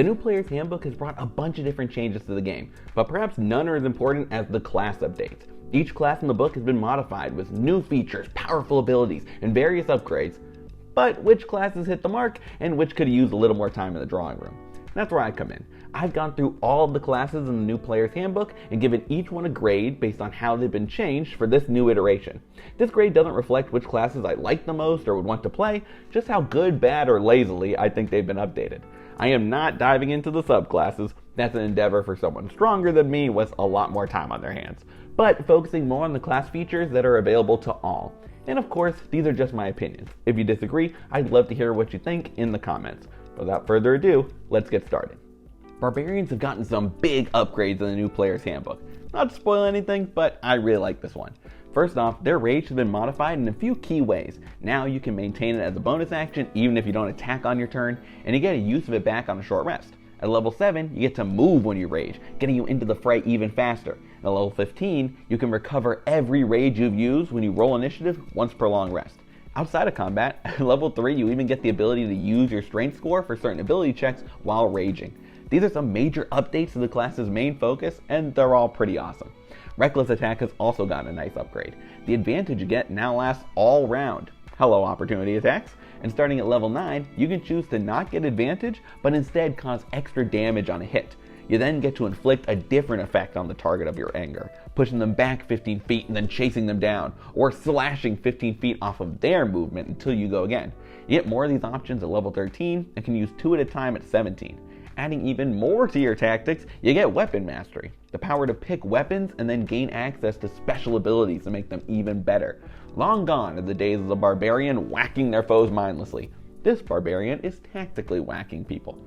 The new player's handbook has brought a bunch of different changes to the game, but perhaps none are as important as the class updates. Each class in the book has been modified with new features, powerful abilities, and various upgrades, but which classes hit the mark and which could use a little more time in the drawing room? That's where I come in. I've gone through all of the classes in the new player's handbook and given each one a grade based on how they've been changed for this new iteration. This grade doesn't reflect which classes I like the most or would want to play, just how good, bad, or lazily I think they've been updated. I am not diving into the subclasses. That's an endeavor for someone stronger than me with a lot more time on their hands, but focusing more on the class features that are available to all. And of course, these are just my opinions. If you disagree, I'd love to hear what you think in the comments. Without further ado, let's get started. Barbarians have gotten some big upgrades in the new player's handbook. Not to spoil anything, but I really like this one. First off, their rage has been modified in a few key ways. Now you can maintain it as a bonus action even if you don't attack on your turn, and you get a use of it back on a short rest. At level 7, you get to move when you rage, getting you into the fray even faster. At level 15, you can recover every rage you've used when you roll initiative once per long rest. Outside of combat, at level 3, you even get the ability to use your strength score for certain ability checks while raging. These are some major updates to the class's main focus, and they're all pretty awesome. Reckless attack has also gotten a nice upgrade. The advantage you get now lasts all round. Hello, opportunity attacks. And starting at level 9, you can choose to not get advantage, but instead cause extra damage on a hit. You then get to inflict a different effect on the target of your anger, pushing them back 15 feet and then chasing them down, or slashing 15 feet off of their movement until you go again. You get more of these options at level 13 and can use 2 at a time at 17. Adding even more to your tactics, you get Weapon Mastery, the power to pick weapons and then gain access to special abilities to make them even better. Long gone are the days of the Barbarian whacking their foes mindlessly. This Barbarian is tactically whacking people.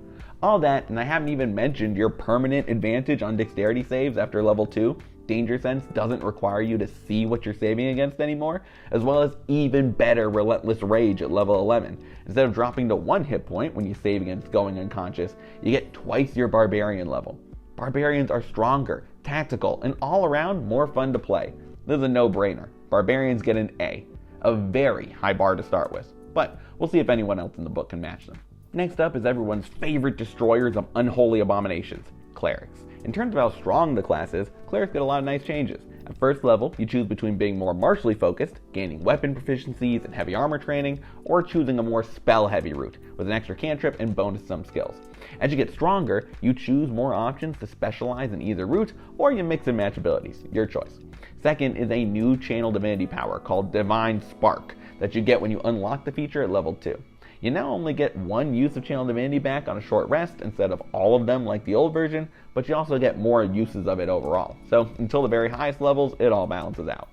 All that, and I haven't even mentioned your permanent advantage on dexterity saves after level 2. Danger Sense doesn't require you to see what you're saving against anymore, as well as even better Relentless Rage at level 11. Instead of dropping to 1 hit point when you save against going unconscious, you get twice your Barbarian level. Barbarians are stronger, tactical, and all around more fun to play. This is a no-brainer. Barbarians get an A, a very high bar to start with, but we'll see if anyone else in the book can match them. Next up is everyone's favorite destroyers of unholy abominations, Clerics. In terms of how strong the class is, Clerics get a lot of nice changes. At first level, you choose between being more martially focused, gaining weapon proficiencies and heavy armor training, or choosing a more spell-heavy route, with an extra cantrip and bonus some skills. As you get stronger, you choose more options to specialize in either route, or you mix and match abilities, your choice. Second is a new channel divinity power called Divine Spark that you get when you unlock the feature at level 2. You now only get 1 use of Channel Divinity back on a short rest instead of all of them like the old version, but you also get more uses of it overall. So until the very highest levels, it all balances out.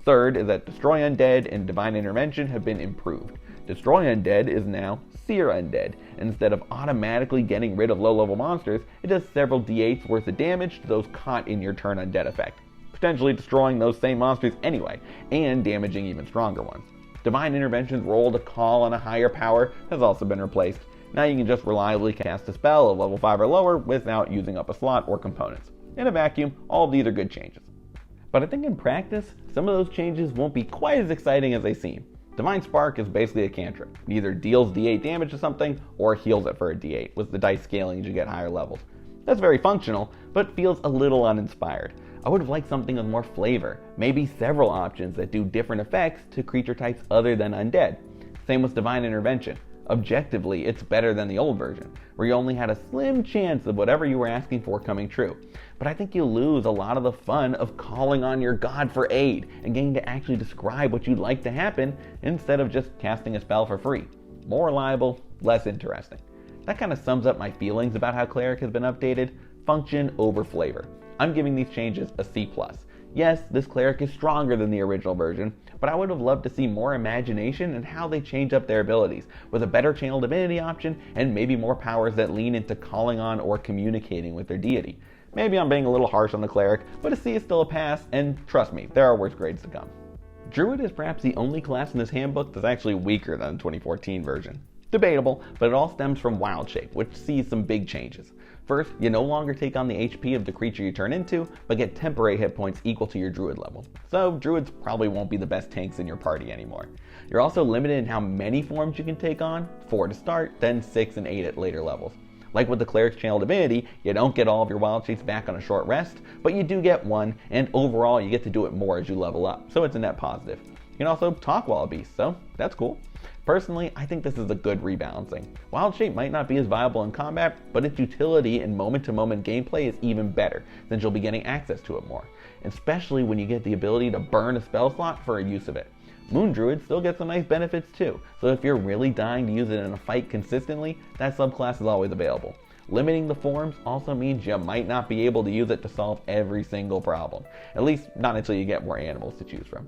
Third is that Destroy Undead and Divine Intervention have been improved. Destroy Undead is now Sear Undead, and instead of automatically getting rid of low-level monsters, it does several d8s worth of damage to those caught in your turn undead effect, potentially destroying those same monsters anyway, and damaging even stronger ones. Divine Intervention's role to call on a higher power has also been replaced. Now you can just reliably cast a spell of level 5 or lower without using up a slot or components. In a vacuum, all of these are good changes. But I think in practice, some of those changes won't be quite as exciting as they seem. Divine Spark is basically a cantrip. It either deals d8 damage to something or heals it for a d8, with the dice scaling as you get higher levels. That's very functional, but feels a little uninspired. I would have liked something with more flavor, maybe several options that do different effects to creature types other than undead. Same with Divine Intervention. Objectively, it's better than the old version, where you only had a slim chance of whatever you were asking for coming true. But I think you lose a lot of the fun of calling on your god for aid and getting to actually describe what you'd like to happen instead of just casting a spell for free. More reliable, less interesting. That kind of sums up my feelings about how Cleric has been updated. Function over flavor. I'm giving these changes a C+. Yes, this Cleric is stronger than the original version, but I would have loved to see more imagination in how they change up their abilities, with a better Channel Divinity option and maybe more powers that lean into calling on or communicating with their deity. Maybe I'm being a little harsh on the Cleric, but a C is still a pass, and trust me, there are worse grades to come. Druid is perhaps the only class in this handbook that's actually weaker than the 2014 version. Debatable, but it all stems from Wild Shape, which sees some big changes. First, you no longer take on the HP of the creature you turn into, but get temporary hit points equal to your Druid level. So Druids probably won't be the best tanks in your party anymore. You're also limited in how many forms you can take on, 4 to start, then 6 and 8 at later levels. Like with the Cleric's channeled ability, you don't get all of your wild shapes back on a short rest, but you do get one, and overall you get to do it more as you level up, so it's a net positive. You can also talk while a beast, so that's cool. Personally, I think this is a good rebalancing. Wild Shape might not be as viable in combat, but its utility in moment-to-moment gameplay is even better, since you'll be getting access to it more, especially when you get the ability to burn a spell slot for a use of it. Moon Druid still gets some nice benefits too, so if you're really dying to use it in a fight consistently, that subclass is always available. Limiting the forms also means you might not be able to use it to solve every single problem, at least not until you get more animals to choose from.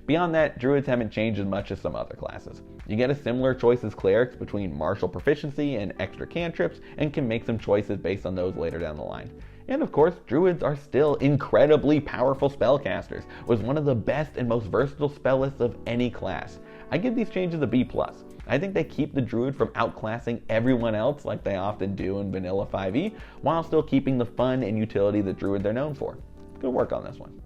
Beyond that, Druids haven't changed as much as some other classes. You get a similar choice as Clerics between martial proficiency and extra cantrips, and can make some choices based on those later down the line. And of course, Druids are still incredibly powerful spellcasters, with one of the best and most versatile spell lists of any class. I give these changes a B+. I think they keep the Druid from outclassing everyone else like they often do in vanilla 5e, while still keeping the fun and utility that Druids are known for. Good work on this one.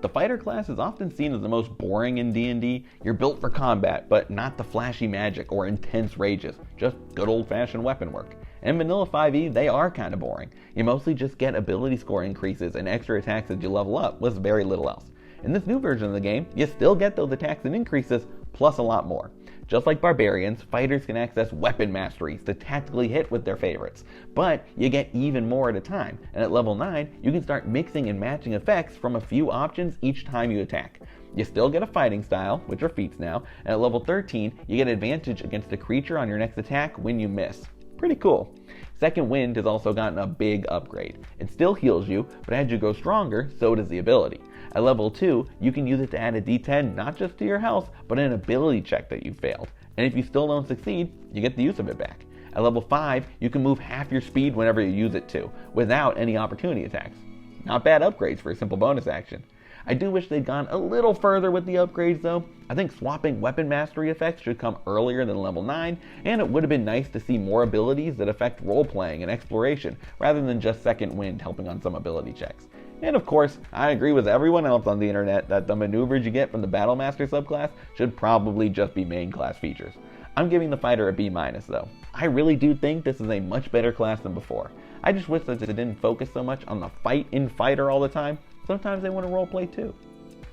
The fighter class is often seen as the most boring in D&D. You're built for combat, but not the flashy magic or intense rages, just good old-fashioned weapon work. In vanilla 5e, they are kind of boring. You mostly just get ability score increases and extra attacks as you level up, with very little else. In this new version of the game, you still get those attacks and increases, plus a lot more. Just like Barbarians, fighters can access weapon masteries to tactically hit with their favorites, but you get even more at a time, and at level 9, you can start mixing and matching effects from a few options each time you attack. You still get a fighting style, which are feats now, and at level 13, you get advantage against a creature on your next attack when you miss. Pretty cool. Second Wind has also gotten a big upgrade. It still heals you, but as you grow stronger, so does the ability. At level 2, you can use it to add a d10 not just to your health, but an ability check that you failed. And if you still don't succeed, you get the use of it back. At level 5, you can move half your speed whenever you use it to, without any opportunity attacks. Not bad upgrades for a simple bonus action. I do wish they'd gone a little further with the upgrades though. I think swapping weapon mastery effects should come earlier than level 9, and it would have been nice to see more abilities that affect role-playing and exploration, rather than just Second Wind helping on some ability checks. And of course, I agree with everyone else on the internet that the maneuvers you get from the Battlemaster subclass should probably just be main class features. I'm giving the fighter a B- though. I really do think this is a much better class than before. I just wish that it didn't focus so much on the fight in fighter all the time. Sometimes they want to roleplay too.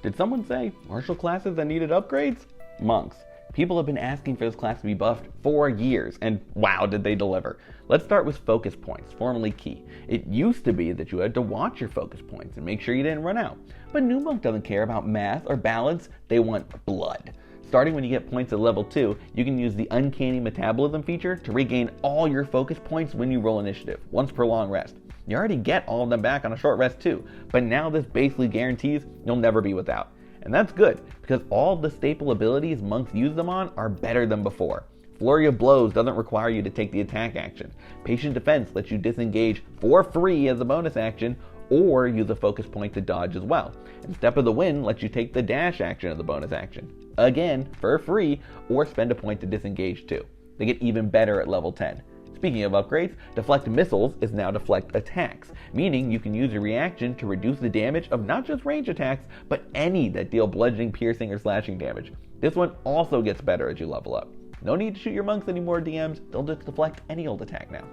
Did someone say martial classes that needed upgrades? Monks. People have been asking for this class to be buffed for years, and wow, did they deliver. Let's start with focus points, formerly key. It used to be that you had to watch your focus points and make sure you didn't run out. But New Monk doesn't care about math or balance, they want blood. Starting when you get points at level 2, you can use the Uncanny Metabolism feature to regain all your focus points when you roll initiative, once per long rest. You already get all of them back on a short rest too, but now this basically guarantees you'll never be without. And that's good, because all of the staple abilities monks use them on are better than before. Flurry of Blows doesn't require you to take the attack action. Patient Defense lets you disengage for free as a bonus action, or use a focus point to dodge as well. And Step of the Wind lets you take the dash action as a bonus action. Again, for free, or spend a point to disengage too. They get even better at level 10. Speaking of upgrades, Deflect Missiles is now Deflect Attacks, meaning you can use a reaction to reduce the damage of not just range attacks, but any that deal bludgeoning, piercing, or slashing damage. This one also gets better as you level up. No need to shoot your monks anymore, DMs, they'll just deflect any old attack now.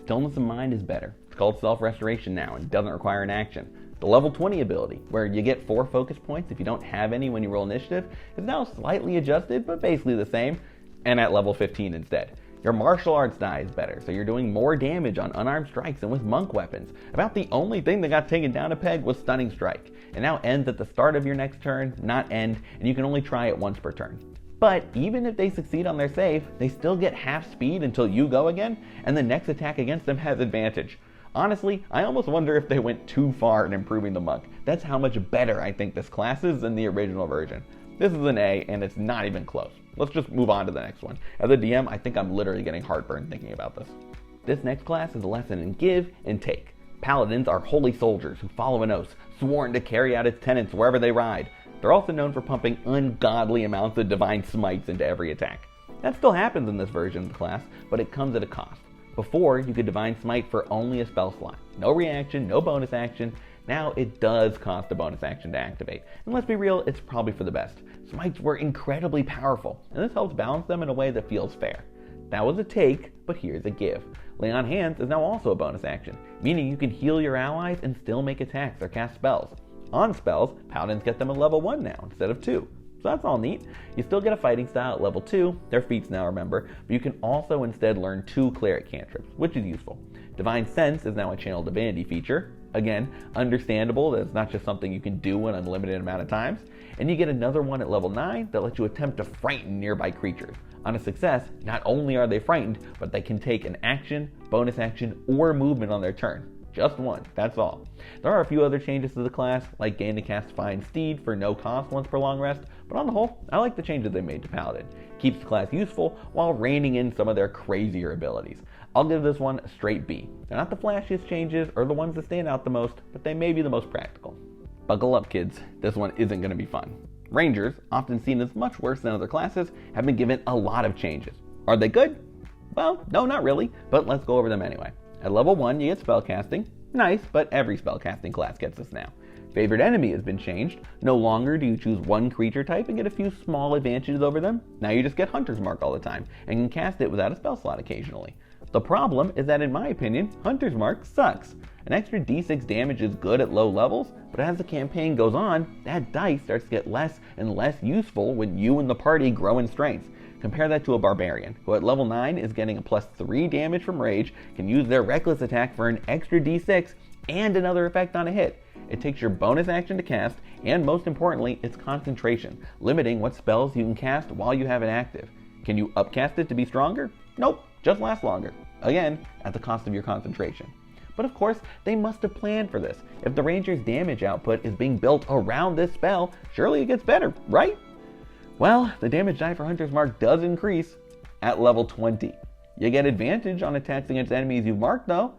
Stillness of Mind is better. It's called Self-Restoration now and doesn't require an action. The level 20 ability, where you get 4 focus points if you don't have any when you roll initiative, is now slightly adjusted, but basically the same, and at level 15 instead. Your martial arts die is better, so you're doing more damage on unarmed strikes and with monk weapons. About the only thing that got taken down a peg was Stunning Strike. It now ends at the start of your next turn, not end, and you can only try it once per turn. But even if they succeed on their save, they still get half speed until you go again, and the next attack against them has advantage. Honestly, I almost wonder if they went too far in improving the monk. That's how much better I think this class is than the original version. This is an A, and it's not even close. Let's just move on to the next one. As a DM, I think I'm literally getting heartburn thinking about this. This next class is a lesson in give and take. Paladins are holy soldiers who follow an oath, sworn to carry out its tenets wherever they ride. They're also known for pumping ungodly amounts of divine smites into every attack. That still happens in this version of the class, but it comes at a cost. Before, you could divine smite for only a spell slot. No reaction, no bonus action. Now it does cost a bonus action to activate. And let's be real, it's probably for the best. Smites were incredibly powerful, and this helps balance them in a way that feels fair. That was a take, but here's a give. Lay on Hands is now also a bonus action, meaning you can heal your allies and still make attacks or cast spells. On spells, Paladins get them at level 1 now instead of 2. So that's all neat. You still get a fighting style at level 2, they're feats now remember, but you can also instead learn 2 Cleric cantrips, which is useful. Divine Sense is now a Channel Divinity feature. Again, understandable that it's not just something you can do an unlimited amount of times. And you get another one at level 9 that lets you attempt to frighten nearby creatures. On a success, not only are they frightened, but they can take an action, bonus action, or movement on their turn. Just one, that's all. There are a few other changes to the class, like gain to cast Fine Steed for no cost once per long rest, but on the whole, I like the changes they made to Paladin. Keeps the class useful while reining in some of their crazier abilities. I'll give this one a straight B. They're not the flashiest changes or the ones that stand out the most, but they may be the most practical. Buckle up, kids. This one isn't going to be fun. Rangers, often seen as much worse than other classes, have been given a lot of changes. Are they good? Well, no, not really, but let's go over them anyway. At level 1, you get spellcasting. Nice, but every spellcasting class gets this now. Favorite enemy has been changed. No longer do you choose one creature type and get a few small advantages over them. Now you just get Hunter's Mark all the time and can cast it without a spell slot occasionally. The problem is that in my opinion, Hunter's Mark sucks. An extra d6 damage is good at low levels, but as the campaign goes on, that dice starts to get less and less useful when you and the party grow in strength. Compare that to a Barbarian, who at level 9 is getting a plus 3 damage from Rage, can use their Reckless attack for an extra d6 and another effect on a hit. It takes your bonus action to cast, and most importantly, it's concentration, limiting what spells you can cast while you have it active. Can you upcast it to be stronger? Nope, just last longer. Again, at the cost of your concentration. But of course, they must have planned for this. If the Ranger's damage output is being built around this spell, surely it gets better, right? Well, the damage die for Hunter's Mark does increase at level 20. You get advantage on attacks against enemies you've marked though,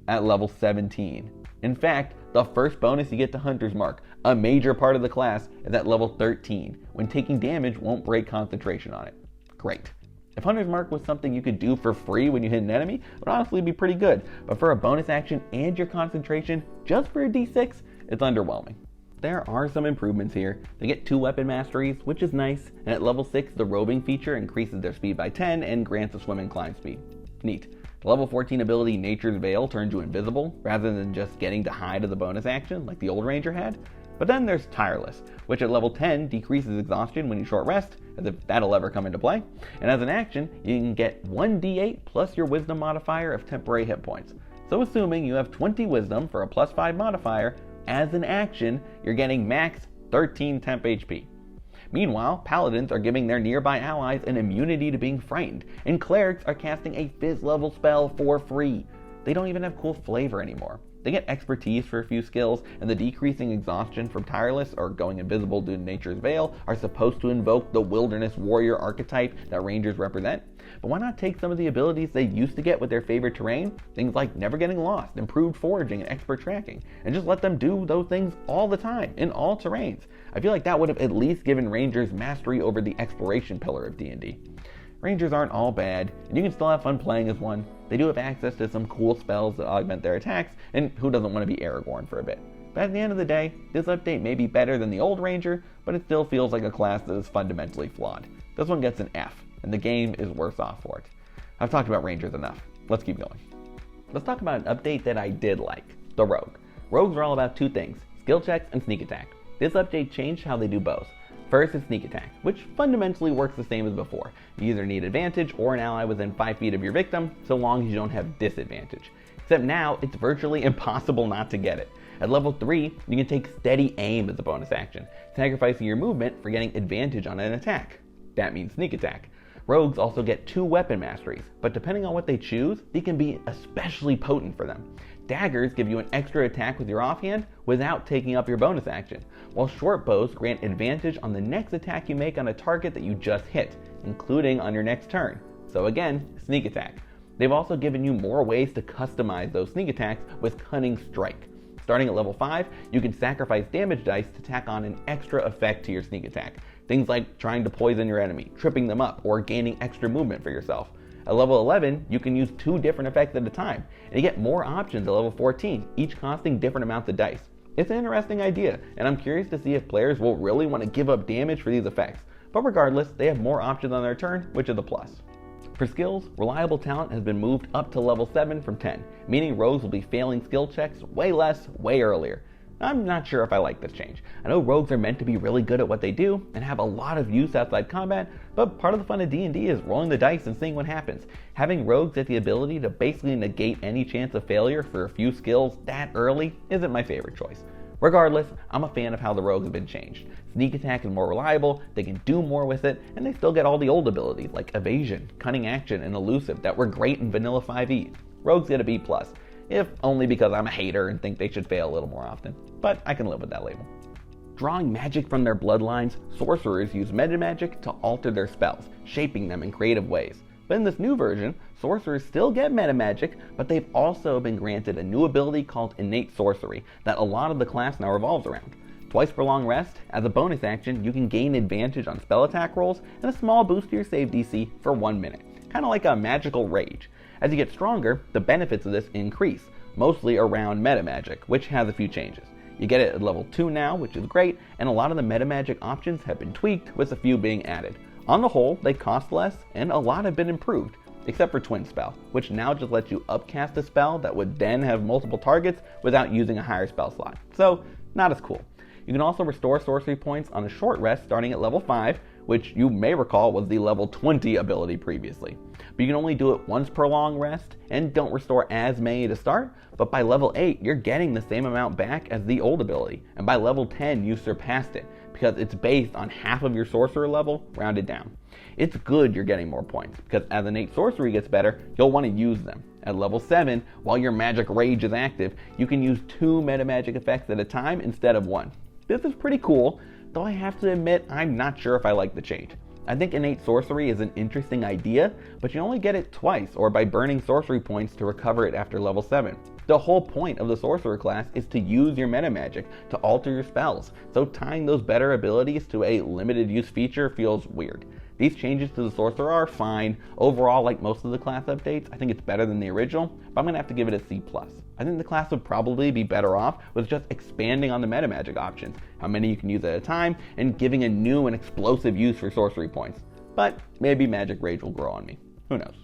at level 17. In fact, the first bonus you get to Hunter's Mark, a major part of the class, is at level 13, when taking damage won't break concentration on it. Great. If Hunter's Mark was something you could do for free when you hit an enemy, it would honestly be pretty good, but for a bonus action and your concentration, just for a d6, it's underwhelming. There are some improvements here. They get 2 weapon masteries, which is nice, and at level 6, the roving feature increases their speed by 10 and grants a swim and climb speed. Neat. The level 14 ability Nature's Veil turns you invisible, rather than just getting to hide as a bonus action like the old Ranger had. But then there's Tireless, which at level 10 decreases exhaustion when you short rest, as if that'll ever come into play. And as an action, you can get 1d8 plus your wisdom modifier of temporary hit points. So assuming you have 20 wisdom for a plus 5 modifier, as an action, you're getting max 13 temp HP. Meanwhile, Paladins are giving their nearby allies an immunity to being frightened, and Clerics are casting a 5th level spell for free. They don't even have cool flavor anymore. They get expertise for a few skills, and the decreasing exhaustion from Tireless or going invisible due to Nature's Veil are supposed to invoke the Wilderness Warrior archetype that Rangers represent. But why not take some of the abilities they used to get with their favorite terrain, things like never getting lost, improved foraging, and expert tracking, and just let them do those things all the time, in all terrains? I feel like that would have at least given Rangers mastery over the exploration pillar of D&D. Rangers aren't all bad, and you can still have fun playing as one. They do have access to some cool spells that augment their attacks, and who doesn't want to be Aragorn for a bit? But at the end of the day, this update may be better than the old Ranger, but it still feels like a class that is fundamentally flawed. This one gets an F, and the game is worse off for it. I've talked about Rangers enough. Let's keep going. Let's talk about an update that I did like, the Rogue. Rogues are all about 2 things, skill checks and sneak attack. This update changed how they do both. First is sneak attack, which fundamentally works the same as before. You either need advantage or an ally within 5 feet of your victim, so long as you don't have disadvantage. Except now, it's virtually impossible not to get it. At level 3, you can take steady aim as a bonus action, sacrificing your movement for getting advantage on an attack. That means sneak attack. Rogues also get 2 weapon masteries, but depending on what they choose, they can be especially potent for them. Daggers give you an extra attack with your offhand without taking up your bonus action, while short bows grant advantage on the next attack you make on a target that you just hit, including on your next turn. So again, sneak attack. They've also given you more ways to customize those sneak attacks with Cunning Strike. Starting at level 5, you can sacrifice damage dice to tack on an extra effect to your sneak attack. Things like trying to poison your enemy, tripping them up, or gaining extra movement for yourself. At level 11, you can use 2 different effects at a time, and you get more options at level 14, each costing different amounts of dice. It's an interesting idea, and I'm curious to see if players will really want to give up damage for these effects. But regardless, they have more options on their turn, which is a plus. For skills, reliable talent has been moved up to level 7 from 10, meaning rogues will be failing skill checks way less, way earlier. I'm not sure if I like this change. I know rogues are meant to be really good at what they do and have a lot of use outside combat, but part of the fun of D&D is rolling the dice and seeing what happens. Having rogues get the ability to basically negate any chance of failure for a few skills that early isn't my favorite choice. Regardless, I'm a fan of how the rogues have been changed. Sneak attack is more reliable, they can do more with it, and they still get all the old abilities like evasion, cunning action, and elusive that were great in vanilla 5e. Rogues get a B+, if only because I'm a hater and think they should fail a little more often, but I can live with that label. Drawing magic from their bloodlines, sorcerers use meta magic to alter their spells, shaping them in creative ways. But in this new version, sorcerers still get meta magic, but they've also been granted a new ability called innate sorcery that a lot of the class now revolves around. Twice per long rest, as a bonus action, you can gain advantage on spell attack rolls and a small boost to your save DC for 1 minute, kind of like a magical rage. As you get stronger, the benefits of this increase, mostly around meta magic, which has a few changes. You get it at level 2 now, which is great, and a lot of the meta magic options have been tweaked, with a few being added. On the whole, they cost less, and a lot have been improved, except for Twin Spell, which now just lets you upcast a spell that would then have multiple targets without using a higher spell slot. So, not as cool. You can also restore sorcery points on a short rest starting at level 5, which you may recall was the level 20 ability previously. But you can only do it once per long rest, and don't restore as many to start, but by level 8 you're getting the same amount back as the old ability, and by level 10 you surpassed it, because it's based on half of your sorcerer level rounded down. It's good you're getting more points, because as innate sorcery gets better, you'll want to use them. At level 7, while your magic rage is active, you can use 2 meta magic effects at a time instead of 1. This is pretty cool, though I have to admit I'm not sure if I like the change. I think innate sorcery is an interesting idea, but you only get it twice, or by burning sorcery points to recover it after level 7. The whole point of the sorcerer class is to use your meta magic to alter your spells, so tying those better abilities to a limited use feature feels weird. These changes to the sorcerer are fine. Overall, like most of the class updates, I think it's better than the original, but I'm going to have to give it a C+. I think the class would probably be better off with just expanding on the meta magic options, how many you can use at a time, and giving a new and explosive use for sorcery points. But maybe magic rage will grow on me. Who knows?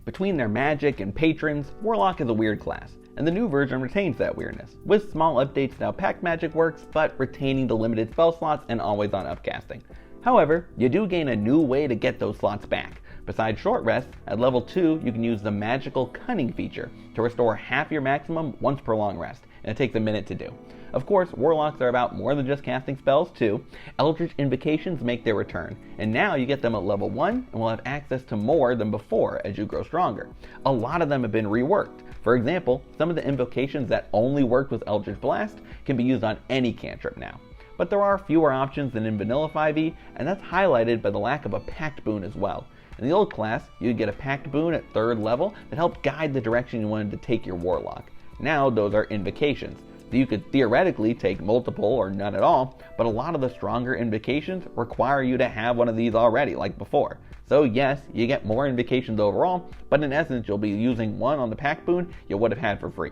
Between their magic and patrons, Warlock is a weird class, and the new version retains that weirdness, with small updates to how pact magic works, but retaining the limited spell slots and always on upcasting. However, you do gain a new way to get those slots back. Besides short rest, at level 2 you can use the magical cunning feature to restore half your maximum once per long rest, and it takes a minute to do. Of course, warlocks are about more than just casting spells too. Eldritch invocations make their return, and now you get them at level 1 and will have access to more than before as you grow stronger. A lot of them have been reworked. For example, some of the invocations that only worked with Eldritch Blast can be used on any cantrip now. But there are fewer options than in vanilla 5e, and that's highlighted by the lack of a pact boon as well. In the old class, you'd get a pact boon at 3rd level that helped guide the direction you wanted to take your warlock. Now those are invocations, so you could theoretically take multiple or none at all, but a lot of the stronger invocations require you to have one of these already, like before. So yes, you get more invocations overall, but in essence you'll be using one on the pact boon you would have had for free.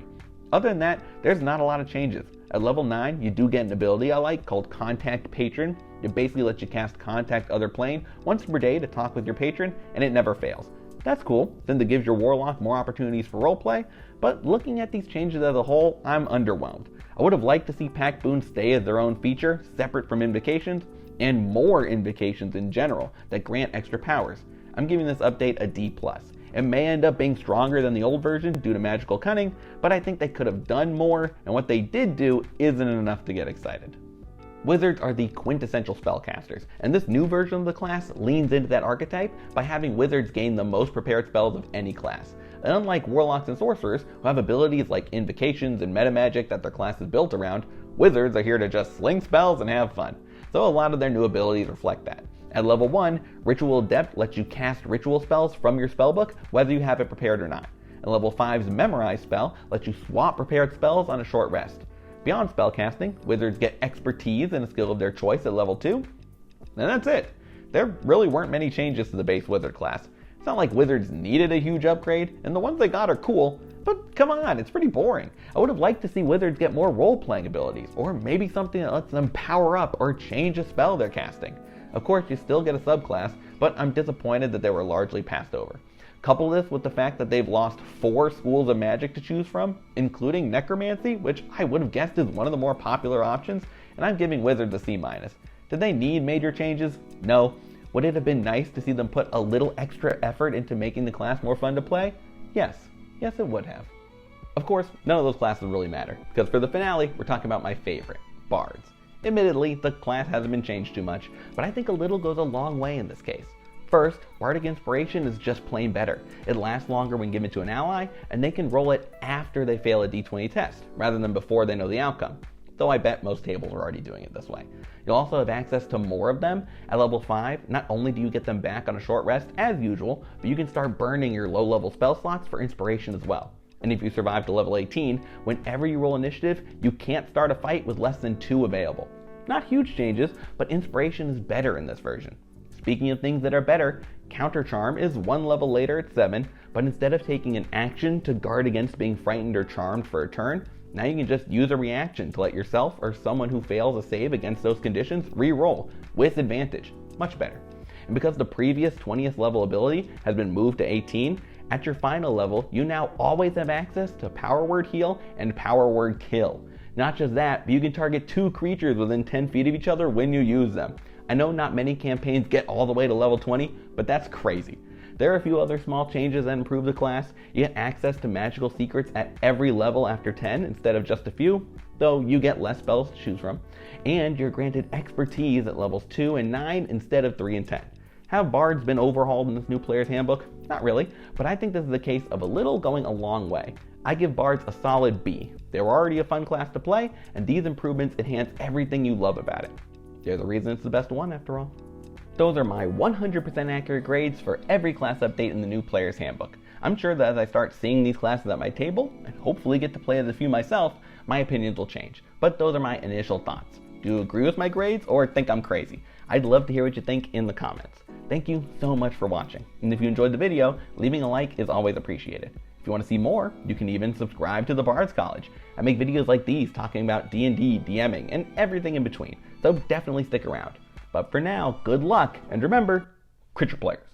Other than that, there's not a lot of changes. At level 9, you do get an ability I like called Contact Patron. It basically lets you cast Contact Other Plane once per day to talk with your patron, and it never fails. That's cool, since it gives your warlock more opportunities for roleplay, but looking at these changes as a whole, I'm underwhelmed. I would have liked to see pact boons stay as their own feature, separate from invocations, and more invocations in general that grant extra powers. I'm giving this update a D+. It may end up being stronger than the old version due to magical cunning, but I think they could have done more, and what they did do isn't enough to get excited. Wizards are the quintessential spellcasters, and this new version of the class leans into that archetype by having wizards gain the most prepared spells of any class. And unlike warlocks and sorcerers, who have abilities like invocations and meta magic that their class is built around, wizards are here to just sling spells and have fun. So a lot of their new abilities reflect that. At level 1, Ritual Adept lets you cast ritual spells from your spellbook, whether you have it prepared or not. And level 5's Memorize spell lets you swap prepared spells on a short rest. Beyond spellcasting, wizards get expertise in a skill of their choice at level 2. And that's it. There really weren't many changes to the base wizard class. It's not like wizards needed a huge upgrade, and the ones they got are cool, but come on, it's pretty boring. I would have liked to see wizards get more role-playing abilities, or maybe something that lets them power up or change a spell they're casting. Of course, you still get a subclass, but I'm disappointed that they were largely passed over. Couple this with the fact that they've lost 4 schools of magic to choose from, including necromancy, which I would have guessed is one of the more popular options, and I'm giving Wizards a C-. Did they need major changes? No. Would it have been nice to see them put a little extra effort into making the class more fun to play? Yes. Yes, it would have. Of course, none of those classes really matter, because for the finale, we're talking about my favorite, Bards. Admittedly, the class hasn't been changed too much, but I think a little goes a long way in this case. First, Bardic Inspiration is just plain better. It lasts longer when given to an ally, and they can roll it after they fail a d20 test, rather than before they know the outcome. Though I bet most tables are already doing it this way. You'll also have access to more of them. At level 5, not only do you get them back on a short rest as usual, but you can start burning your low level spell slots for inspiration as well. And if you survive to level 18, whenever you roll initiative, you can't start a fight with less than 2 available. Not huge changes, but inspiration is better in this version. Speaking of things that are better, Counter Charm is 1 level later at 7, but instead of taking an action to guard against being frightened or charmed for a turn, now you can just use a reaction to let yourself or someone who fails a save against those conditions re-roll with advantage. Much better. And because the previous 20th level ability has been moved to 18, at your final level, you now always have access to Power Word Heal and Power Word Kill. Not just that, but you can target 2 creatures within 10 feet of each other when you use them. I know not many campaigns get all the way to level 20, but that's crazy. There are a few other small changes that improve the class. You get access to magical secrets at every level after 10 instead of just a few, though you get less spells to choose from. And you're granted expertise at levels 2 and 9 instead of 3 and 10. Have bards been overhauled in this new player's handbook? Not really, but I think this is the case of a little going a long way. I give bards a solid B. They were already a fun class to play, and these improvements enhance everything you love about it. They're the reason it's the best one after all. Those are my 100% accurate grades for every class update in the new player's handbook. I'm sure that as I start seeing these classes at my table, and hopefully get to play as a few myself, my opinions will change. But those are my initial thoughts. Do you agree with my grades or think I'm crazy? I'd love to hear what you think in the comments. Thank you so much for watching. And if you enjoyed the video, leaving a like is always appreciated. If you want to see more, you can even subscribe to the Bards College. I make videos like these talking about D&D, DMing, and everything in between, so definitely stick around. But for now, good luck, and remember, crit your players.